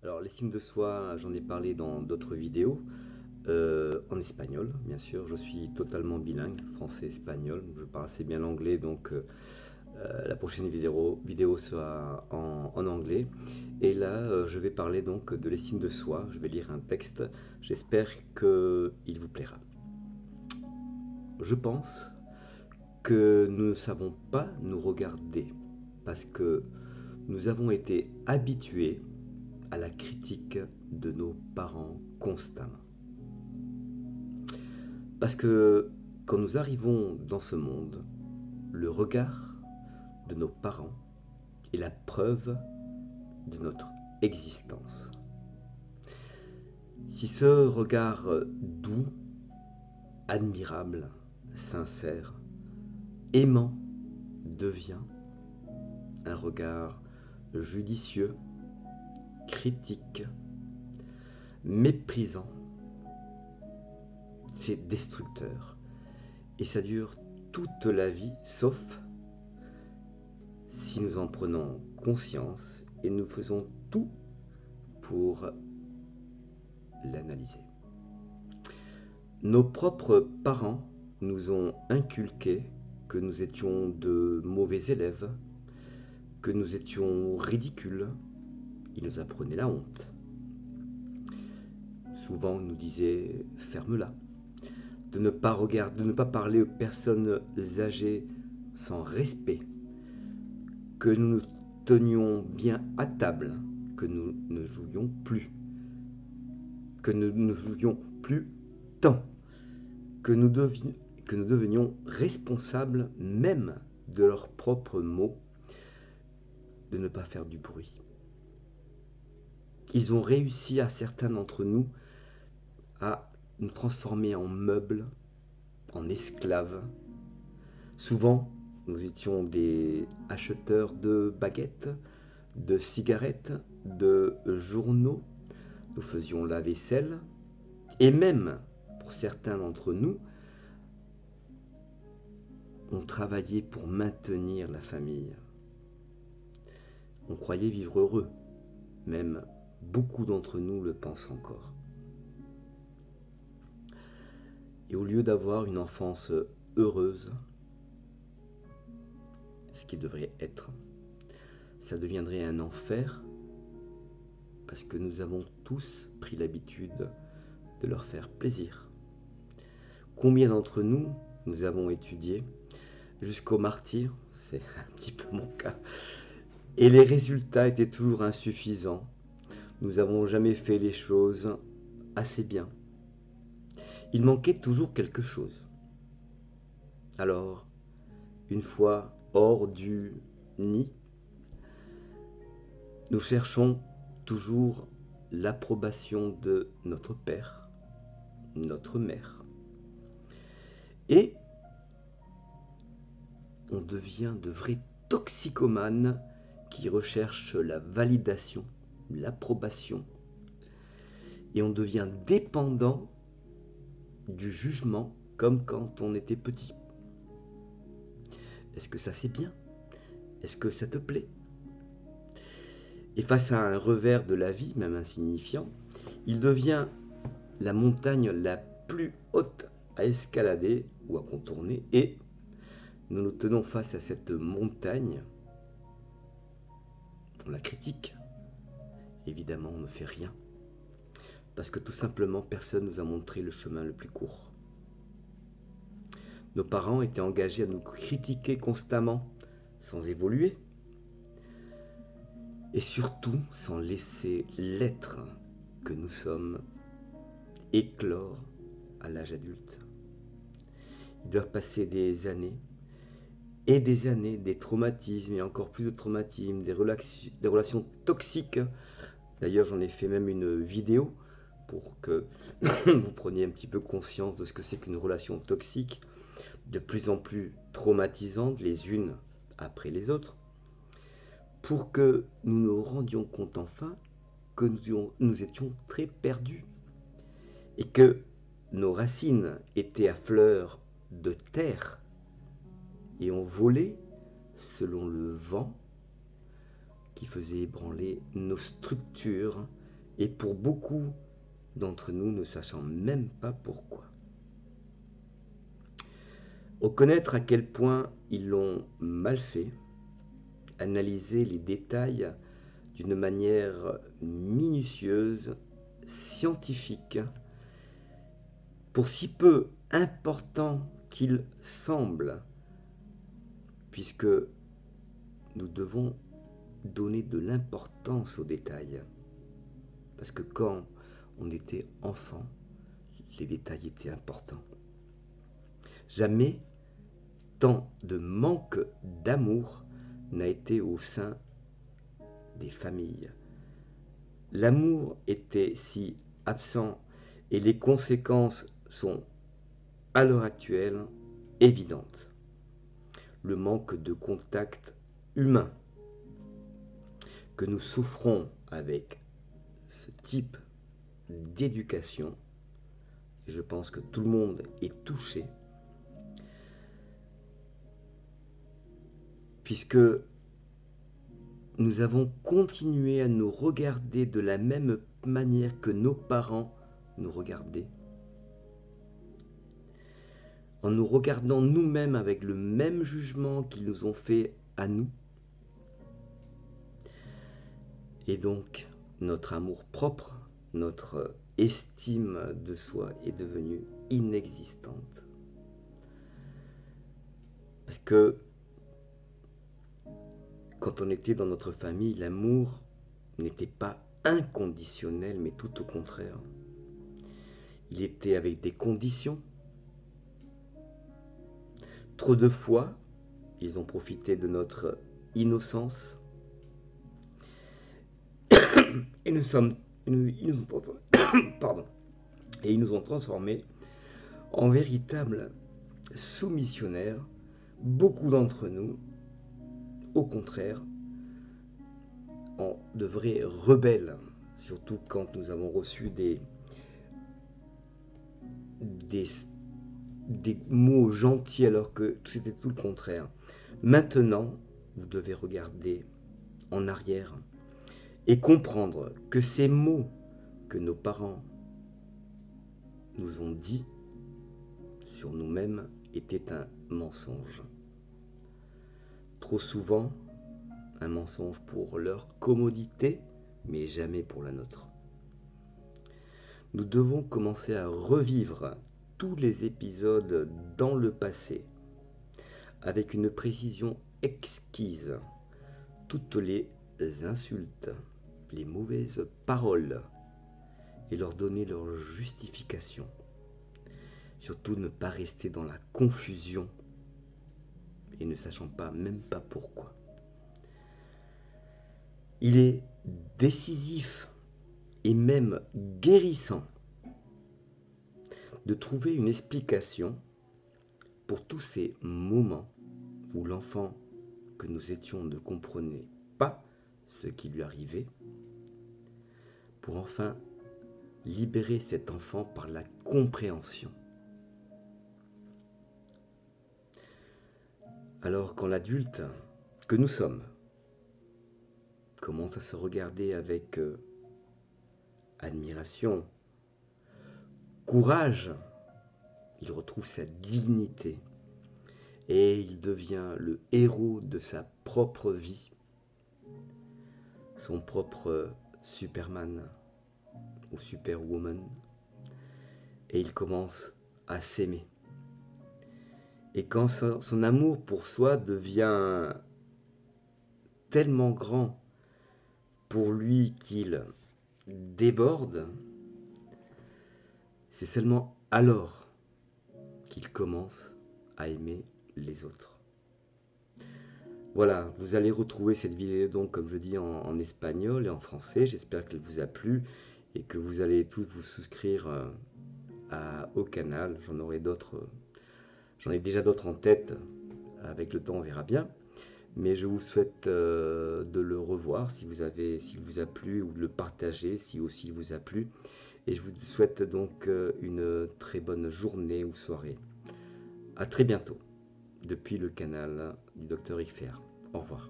Alors, l'estime de soi, j'en ai parlé dans d'autres vidéos, en espagnol, bien sûr. Je suis totalement bilingue, français-espagnol. Je parle assez bien l'anglais, donc la prochaine vidéo sera en anglais. Et là, je vais parler donc de l'estime de soi. Je vais lire un texte. J'espère qu'il vous plaira. Je pense que nous ne savons pas nous regarder parce que nous avons été habitués à la critique de nos parents constamment. Parce que quand nous arrivons dans ce monde, le regard de nos parents est la preuve de notre existence. Si ce regard doux, admirable, sincère, aimant devient un regard judicieux, critique, méprisant, c'est destructeur. Et ça dure toute la vie, sauf si nous en prenons conscience et nous faisons tout pour l'analyser. Nos propres parents nous ont inculqué que nous étions de mauvais élèves, que nous étions ridicules. Ils nous apprenaient la honte. Souvent, ils nous disaient « ferme-la », de ne pas regarder, de ne pas parler aux personnes âgées sans respect, que nous nous tenions bien à table, que nous ne jouions plus, que nous ne jouions plus tant, que nous devenions responsables même de leurs propres mots, de ne pas faire du bruit. Ils ont réussi à certains d'entre nous à nous transformer en meubles, en esclaves. Souvent, nous étions des acheteurs de baguettes, de cigarettes, de journaux. Nous faisions la vaisselle. Et même, pour certains d'entre nous, on travaillait pour maintenir la famille. On croyait vivre heureux. Même beaucoup d'entre nous le pensent encore. Et au lieu d'avoir une enfance heureuse, ce qui devrait être, ça deviendrait un enfer parce que nous avons tous pris l'habitude de leur faire plaisir. Combien d'entre nous avons étudié jusqu'au martyre, c'est un petit peu mon cas, et les résultats étaient toujours insuffisants. Nous n'avons jamais fait les choses assez bien. Il manquait toujours quelque chose. Alors, une fois hors du nid, nous cherchons toujours l'approbation de notre père, notre mère. Et on devient de vrais toxicomanes qui recherchent la validation, l'approbation. Et on devient dépendant du jugement comme quand on était petit. Est-ce que ça c'est bien? Est-ce que ça te plaît? Et face à un revers de la vie, même insignifiant, il devient la montagne la plus haute à escalader ou à contourner, et nous nous tenons face à cette montagne, on la critique, évidemment on ne fait rien, parce que tout simplement personne nous a montré le chemin le plus court. Nos parents étaient engagés à nous critiquer constamment, sans évoluer, et surtout sans laisser l'être que nous sommes éclore à l'âge adulte. Il doit passer des années, des traumatismes et encore plus de traumatismes, des relations toxiques. D'ailleurs, j'en ai fait même une vidéo pour que vous preniez un petit peu conscience de ce que c'est qu'une relation toxique, de plus en plus traumatisante les unes après les autres, pour que nous nous rendions compte enfin que nous étions très perdus et que nos racines étaient à fleur de terre et ont volé selon le vent qui faisait ébranler nos structures et pour beaucoup d'entre nous ne sachant même pas pourquoi. Reconnaître à quel point ils l'ont mal fait, analyser les détails d'une manière minutieuse, scientifique, pour si peu important qu'il semble, puisque nous devons donner de l'importance aux détails. Parce que quand on était enfant, les détails étaient importants. Jamais tant de manque d'amour n'a été au sein des familles. L'amour était si absent et les conséquences sont, à l'heure actuelle, évidentes. Le manque de contact humain que nous souffrons avec ce type d'éducation, et je pense que tout le monde est touché, puisque nous avons continué à nous regarder de la même manière que nos parents nous regardaient, en nous regardant nous-mêmes avec le même jugement qu'ils nous ont fait à nous. Et donc, notre amour propre, notre estime de soi est devenue inexistante. Parce que quand on était dans notre famille, l'amour n'était pas inconditionnel, mais tout au contraire. Il était avec des conditions. Trop de fois, ils ont profité de notre innocence. Et ils nous ont transformés en véritables soumissionnaires. Beaucoup d'entre nous, au contraire, en de vrais rebelles, surtout quand nous avons reçu des mots gentils alors que c'était tout le contraire. Maintenant, vous devez regarder en arrière et comprendre que ces mots que nos parents nous ont dit sur nous-mêmes étaient un mensonge. Trop souvent, un mensonge pour leur commodité, mais jamais pour la nôtre. Nous devons commencer à revivre tous les épisodes dans le passé, avec une précision exquise, toutes les insultes, les mauvaises paroles, et leur donner leur justification. Surtout ne pas rester dans la confusion et ne sachant même pas pourquoi. Il est décisif et même guérissant de trouver une explication pour tous ces moments où l'enfant que nous étions ne comprenait pas ce qui lui arrivait, pour enfin libérer cet enfant par la compréhension. Alors quand l'adulte que nous sommes commence à se regarder avec admiration, courage, il retrouve sa dignité et il devient le héros de sa propre vie, son propre Superman ou Superwoman, et il commence à s'aimer. Et quand son amour pour soi devient tellement grand pour lui qu'il déborde, c'est seulement alors qu'il commence à aimer les autres. Voilà, vous allez retrouver cette vidéo donc comme je dis en espagnol et en français. J'espère qu'elle vous a plu et que vous allez tous vous souscrire au canal. J'en ai déjà d'autres en tête. Avec le temps, on verra bien. Mais je vous souhaite de le revoir s'il vous a plu ou de le partager si aussi il vous a plu. Et je vous souhaite donc une très bonne journée ou soirée. À très bientôt depuis le canal du Dr. Ifer. Au revoir.